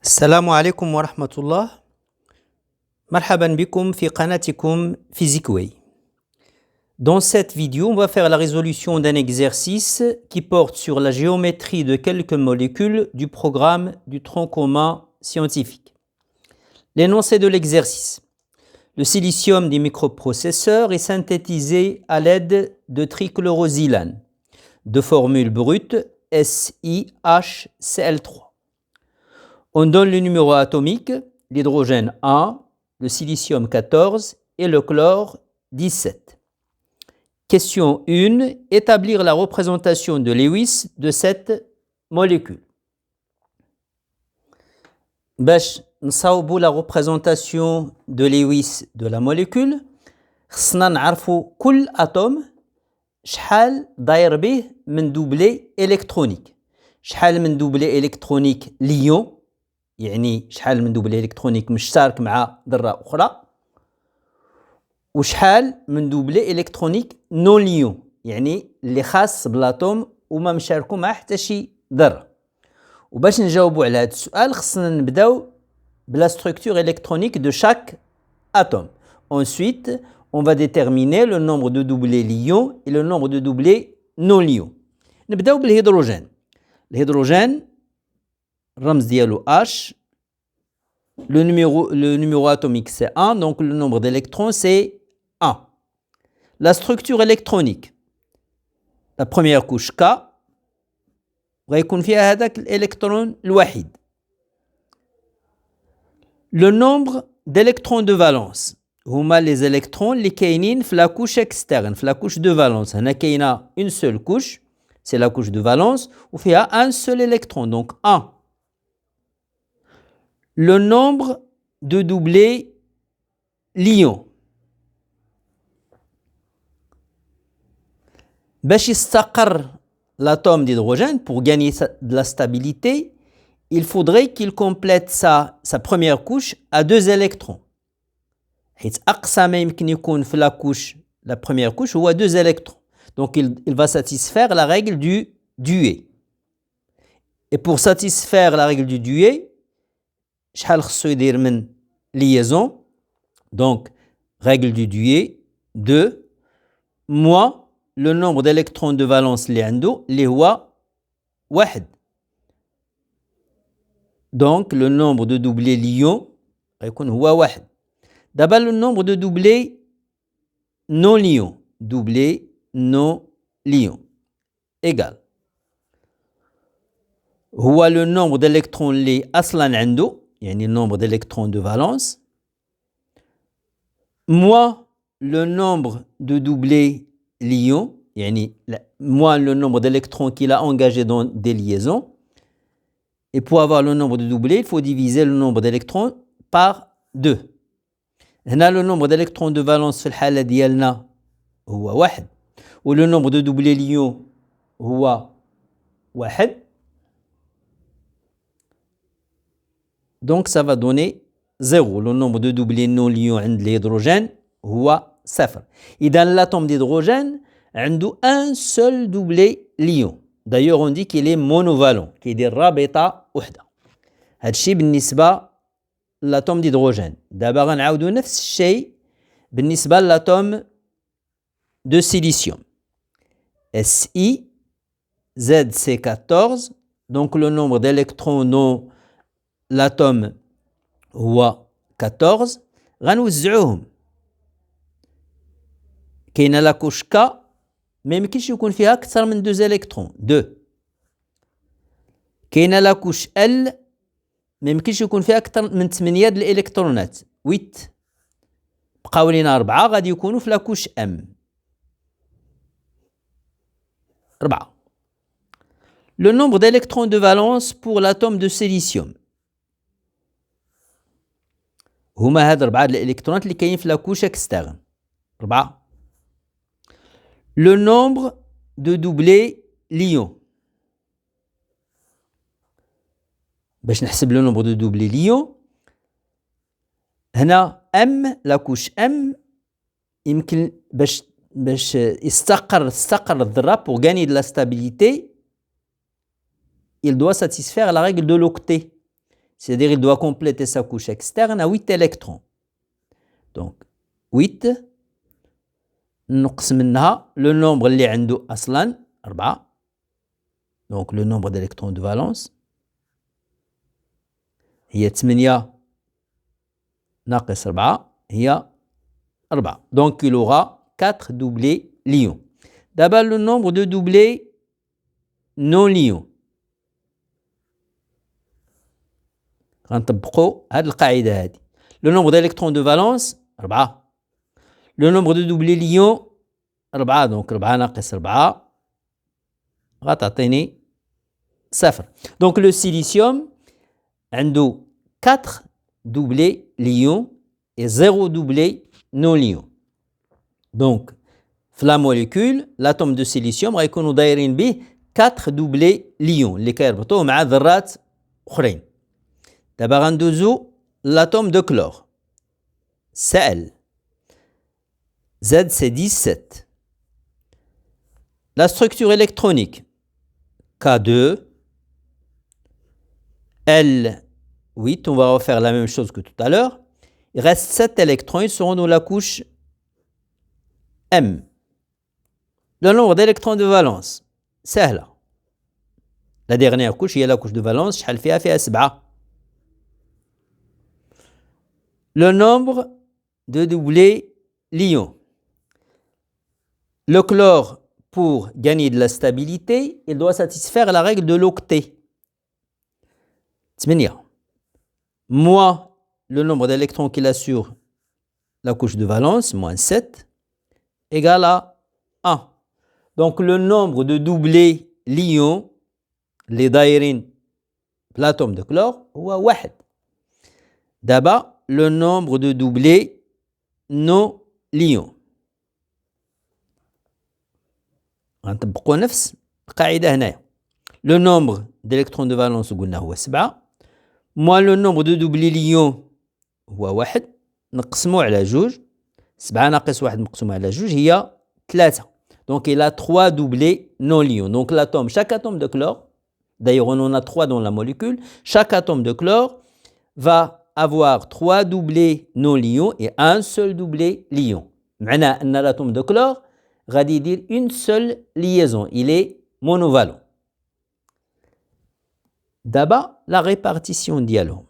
السلام عليكم ورحمة الله. مرحبا بكم في قناتكم PhysiqueWay. Dans cette vidéo, on va faire la résolution d'un exercice qui porte sur la géométrie de quelques molécules du programme du tronc commun scientifique. L'énoncé de l'exercice. Le silicium des microprocesseurs est synthétisé à l'aide de trichlorosilane, de formule brute SiHCl3. On donne le numéro atomique, l'hydrogène 1, le silicium 14 et le chlore 17. Question 1. Établir la représentation de Lewis de cette molécule. باش نصاوبوا la représentation de Lewis de la molécule, خصنا نعرفوا كل atome شحال داير به من دوبلي إلكترونيك. شحال من دوبلي إلكترونيك ليون، يعني شحال من دوبلي إلكترونيك مشترك مع ذرة أخرى، وشحال من دوبلي إلكترونيك نون ليون، يعني اللي خاص بالاتوم وما مشاركو مع حتى شي ذرة. وباش نجاوبوا على هذا السؤال خصنا نبداو بلا structure électronique de chaque atome. Ensuite, on va déterminer le nombre de doublés lions et le nombre de doublés non lions. نبداو بالهيدروجين. الهيدروجين الرمز ديالو H. Le numéro atomique c'est 1, donc le nombre d'électrons c'est 1. La structure électronique. La première couche K غيكون فيها هذاك الإلكترون الوحيد. Le nombre d'électrons de valence هما les électrons اللي كاينين في la couche externe, في la couche de valence. هنا كاينة une seule couche, c'est la couche de valence, وفيها un seul électron, donc 1. Le nombre de doublés lions. باش يستقر l'atome d'hydrogène, pour gagner de la stabilité, il faudrait qu'il complète sa première couche à 2 électrons. حيث أقصى ما يمكن يكون في la couche, la première couche هو 2 électrons. Donc il va satisfaire la règle du Dewey. Et pour satisfaire la règle du Dewey, شحال خصو يدير من liaison. Donc règle du Dewey 2 moins le nombre d'électrons de valence اللي عنده اللي هو 1. Donc le nombre de doublés lions غيكون هو 1. دابا le nombre de doublés non lions, doublés non lions égal هو le nombre d'électrons اللي أصلا عنده، يعني le nombre d'électrons de valence, moins le nombre de doublés lions, يعني moins le nombre d'électrons qu'il a engagé dans des liaisons. Et pour avoir le nombre de doublés, il faut diviser le nombre d'électrons par 2. هنا le nombre d'électrons de valence في الحالة ديالنا هو 1 و le nombre de doublés lions هو 1. Donc ça va donner 0. Le nombre de doublés non lions عند l'hydrogène هو 0. إذا l'atome d'hydrogène عنده un seul doublé lion. D'ailleurs on dit qu'il est monovalent, كيدير رابطة وحدة. هذا الشيء بالنسبة للاتوم d'hydrogène. دابا غنعاودو نفس الشيء بالنسبة للاتوم de silicium. SiZc14. Donc le nombre d'électrons dans l'atome هو 14. غنوزعوهم. كاينة لا كوش K ما يمكنش يكون فيها أكثر من 2 إلكترون 2. كاينة لا كوش L ما يمكنش يكون فيها أكثر من 8 د الإلكترونات 8. بقاو لينا 4 غادي يكونوا في لا كوش M 4. Le nombre d'électrons de valence pour l'atome de silicium هما هاد 4 الإلكترونات اللي كاينين في لا كوش externe 4. Le nombre de doublés lions. باش نحسب le nombre de doublés lions هنا M la couche M يمكن باش تستقر الذرة pour gagner de la stabilité il doit satisfaire la règle de l'octet. c'est-à-dire il doit compléter sa couche externe à 8 électrons. Donc 8 نقص منها le nombre اللي عنده أصلا 4. Donc le nombre d'électrons de valence هي 8 ناقص 4 هي 4. Donc il aura 4 doublés l'ion. D'abord le nombre de doublés non lions. غنطبقوا هذه القاعدة هذه. Le nombre d'électrons de valence 4. Le nombre de doublés lions 4. Donc 4 ناقص 4 غتعطيني 0. Donc le silicium عنده 4 doublés lions et 0 doublé non lions. Donc في la molécule l'atome de silicium غيكونوا دايرين به 4 doublés lions اللي كيربطوه مع ذرات أخرين. دابا غندوزو l'atome de chlore. Cl ZC17. La structure électronique K2 L8, on va refaire la même chose que tout à l'heure. Il reste 7 électrons, ils seront dans la couche M. Le nombre d'électrons de valence, c'est là. La dernière couche, il y a la couche de valence, شحال فيها 7. Le nombre de doublés l'ion. Le chlore, pour gagner de la stabilité, il doit satisfaire la règle de l'octet. 8 moins le nombre d'électrons qu'il a sur la couche de valence, moins 7, égale à 1. Donc le nombre de doublés l'ion, les دايرين l'atome de chlore, هو 1. D'abord, le nombre de doublés non l'ion. غنطبقوا نفس القاعدة هنايا. Le nombre d'électrons de valence قلنا هو 7 moins le nombre de doublés l'ion هو 1 نقسموه على 2. 7 ناقص 1 مقسوم على 2 هي 3. Donc il a 3 doublés non lions. Donc l'atome, chaque atome de chlore, d'ailleurs on en a 3 dans la molécule, chaque atome de chlore va avoir 3 doublés non lions et un seul doublé lion. معناه أن l'atome de chlore غادي يدير une seule liaison, il est monovalent. D'abord la répartition ديالهم.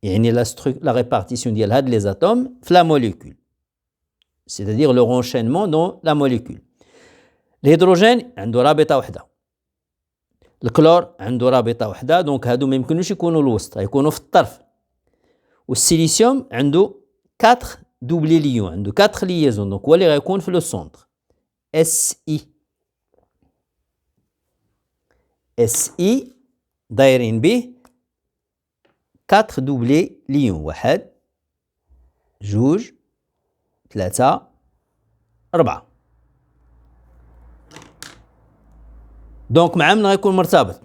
يعني la répartition ديال هاد les atomes في la molécule. C'est-à-dire leur enchaînement dans la molécule. الهيدروجين عنده رابطة واحدة. الكلور عنده رابطة واحدة، دونك هادو ما يمكنوش يكونوا الوسط، يكونوا في الطرف. والسيليسيوم عنده 4 doublés lions، عنده 4 liaisons، دونك هو اللي غيكون في لو سونتر. SI دايرين به 4 doublés lions، 1 2 3 4. دونك مع من غيكون مرتبط؟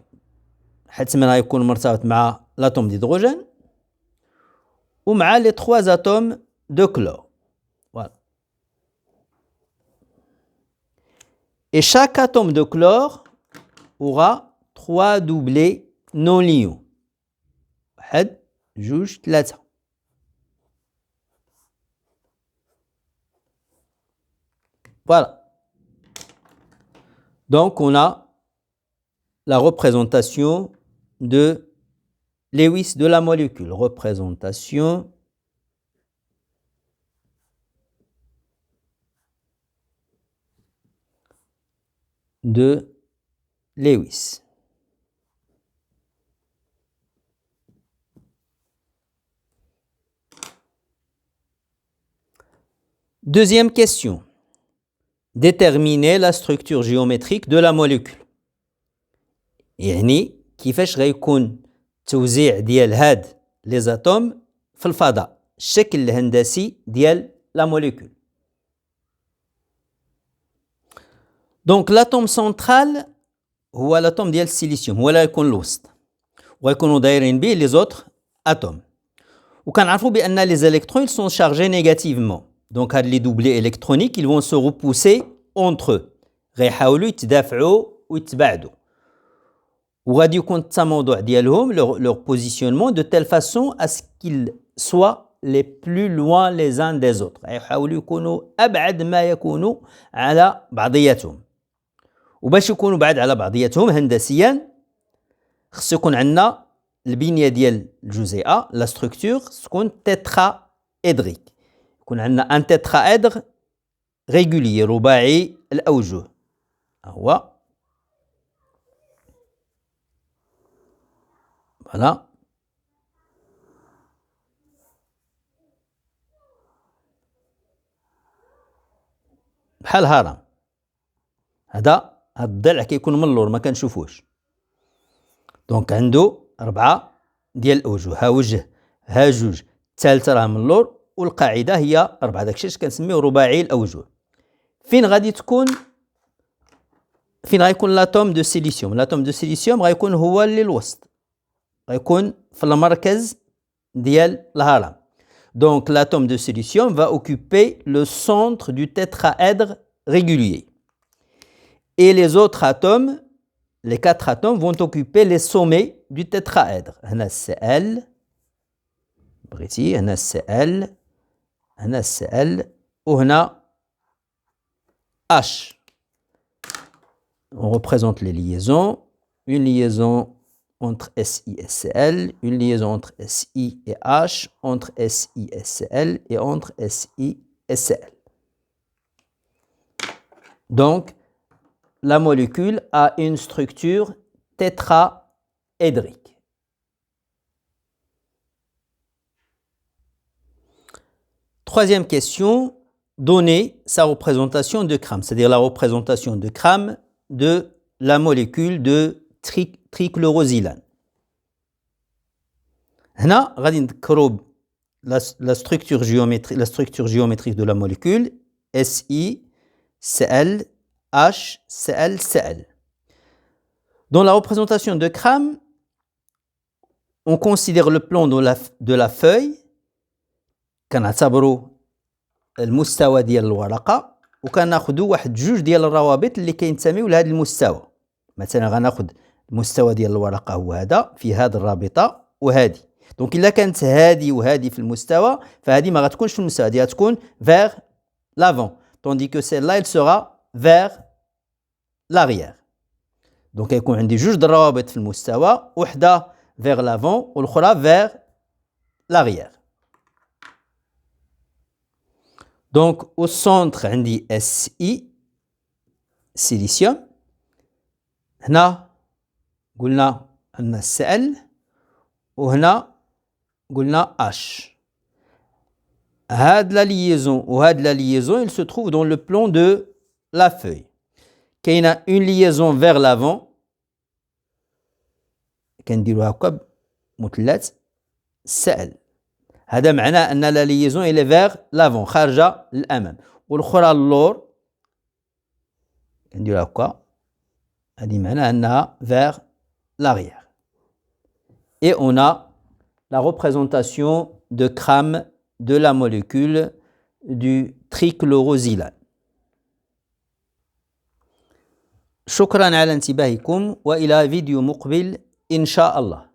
حتما غيكون مرتبط مع l'atome d'hydrogène ومع les 3 atomes de chlore. Voilà. Et chaque atome de chlore aura 3 doublés non lions. 1 2 3. Voilà. Donc on a la représentation de Lewis de la molécule. Représentation de Lewis. Deuxième question. Déterminer la structure géométrique de la molécule. يعني كيفاش غيكون توزيع ديال هاد لي زاتوم في الفضاء، الشكل الهندسي ديال لا موليكول. دونك لاتوم سنترال هو لاتوم ديال السيليسيوم، هو اللي غيكون الوسط وغيكونوا دايرين به لي زوتر اتوم. وكنعرفوا بان لي زالكترون sont chargés négativement. دونك هاد لي دوبلي الكترونيك ils vont se repousser entre eux، غيحاولوا يتدافعوا ويتباعدوا. وغادي يكون التموضع ديالهم leur positionnement de telle façon à ce qu'ils soient les plus loin les uns des autres. يحاولوا يكونوا أبعد ما يكونوا على بعضياتهم. وباش يكونوا بعد على بعضياتهم هندسيا خص يكون عندنا البنية ديال الجزيئة لا ستركتور تكون تتراإدريك. يكون عندنا ان تتراإدر ريغولي رباعي الأوجه. هو فوالا بحال هرم. هذا الضلع كيكون من اللور ما كنشوفوش. دونك عنده 4 ديال الأوجه. ها وجه ها جوج الثالثة راه من اللور والقاعدة هي 4. داكشي اش كنسميو رباعي الأوجه. فين غيكون لاتوم دو سيليسيوم؟ لاتوم دو سيليسيوم غيكون هو اللي الوسط. غيكون في المركز ديال الهرم. Donc l'atome de silicium va occuper le centre du tétraèdre régulier. Et les autres atomes, les 4 atomes, vont occuper les sommets du tétraèdre. هنا Cl, بغيتي هنا Cl, هنا Cl وهنا H. On représente les liaisons. Une liaison entre Si et Cl, une liaison entre Si et H, entre Si et Cl et entre Si et Cl. Donc, la molécule a une structure tétraédrique. Troisième question, donner sa représentation de Cram, c'est-à-dire la représentation de Cram de la molécule de trichlorosilane. هنا غادي نذكروا la structure géométrique de la molécule Si, Cl, H, Cl, Cl. Dans la représentation de Cram, on considère le plan de la feuille كنعتبروا المستوى ديال الورقة وكناخذوا واحد جوج ديال الروابط اللي كينتميو لهذا المستوى. مثلا غناخذ المستوى ديال الورقة هو هذا في هذه الرابطة وهذه. دونك إلا كانت هذه وهذه في المستوى فهذه ما غتكونش في المستوى، هذه غتكون vers l'avant tandis que celle-là elle sera vers l'arrière. دونك يكون عندي جوج د الروابط في المستوى، وحده vers l'avant والأخرى vers l'arrière. Donc au centre عندي Si silicium. هنا قلنا عندنا Cl وهنا قلنا H. هاد la liaison وهاد la liaison il se trouve dans le plan de la feuille. كاينه une liaison vers l'avant كنديرو هكا مثلث Cl. هذا معناه أن la liaison elle est vers l'avant خارجة للأمام، والأخرى اللور كنديرو هكا هذه معناه أنها vers l'arrière. Et on a la représentation de Cram de la molécule du trichlorosilane. شكرا على انتباهكم وإلى فيديو مقبل إن شاء الله.